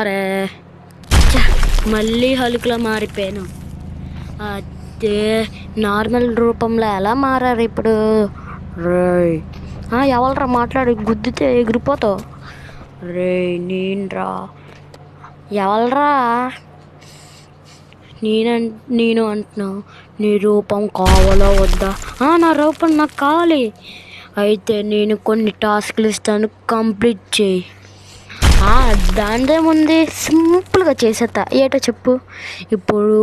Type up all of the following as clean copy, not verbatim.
అరే మళ్ళీ హలుకులో మారిపోయాను. అదే నార్మల్ రూపంలో ఎలా మారారు ఇప్పుడు? ఎవరు మాట్లాడి గుద్దితే ఎగిరిపోతావు. రే నేనురా. ఎవరా? నేను అంటున్నావు. నీ రూపం కావాలా వద్దా? నా రూపం నాకు కావాలి. అయితే నేను కొన్ని టాస్క్లు ఇస్తాను, కంప్లీట్ చేయి. దానిదేముంది, సింపుల్గా చేసేస్తా. ఏటో చెప్పు. ఇప్పుడు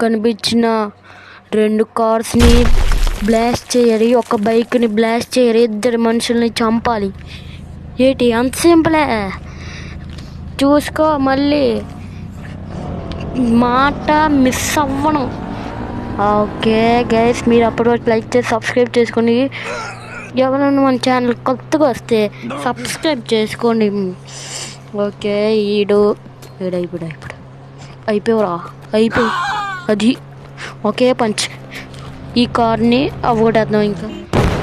కనిపించిన 2 కార్స్ని బ్లాస్ట్ చేయాలి, ఒక బైక్ని బ్లాస్ట్ చేయాలి, 2 మనుషుల్ని చంపాలి. ఏటి అంత సింపులే. చూసుకో, మళ్ళీ మాట మిస్ అవ్వను. ఓకే గైస్, మీరు అప్పటి వరకు లైక్ చేసి సబ్స్క్రైబ్ చేసుకోండి. ఎవరైనా మన ఛానల్ కొత్తగా వస్తే సబ్స్క్రైబ్ చేసుకోండి. ఓకే ఇప్పుడు అయిపోయావురా. అది ఒకే పంచ్. ఈ కార్ని అవ్వగొట్టేద్దాం. ఇంకా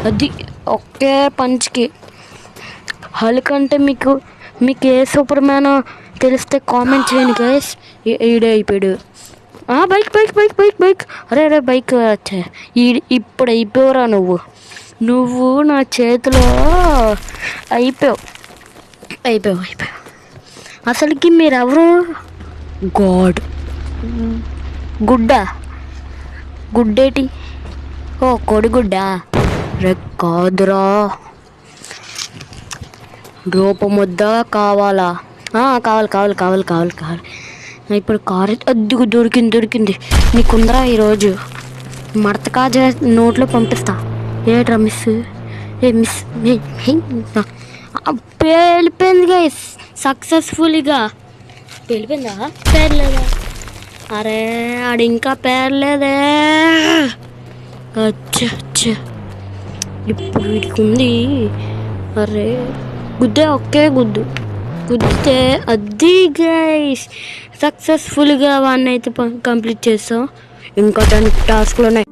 అది ఒకే పంచ్కి. హల్క్ అంటే మీకు ఏ సూపర్ మ్యాన్ తెలిస్తే కామెంట్ చేయండి గైస్. అయిపోయాడు. బైక్. అరే బైక్ వచ్చా. ఇప్పుడు అయిపోయావురా నువ్వు నా చేతిలో అయిపోయావు. అసలుకి మీరెవరు? గాడ్. గుడ్డేటి? కోడిగుడ్డా? రే కాదురా. రూపముద్దా కావాలా? కావాలి. ఇప్పుడు కారు అద్దుకు దొరికింది. నీకుందరా ఈరోజు మడత కాజా నోట్లో పంపిస్తా. ఏట్రా మిస్ పేలిపోయింది గైస్. సక్సెస్ఫుల్గా పేలిపోయిందా? పేర్లేదా? అరే ఆడు ఇంకా పేర్లేదే. అచ్చా ఇప్పుడు వీడికి ఉంది. అరే గుద్దే, ఒకే గుద్దితే అది గైస్ సక్సెస్ఫుల్గా 1 అయితే కంప్లీట్ చేస్తాం. ఇంకా 10 టాస్క్లు ఉన్నాయి.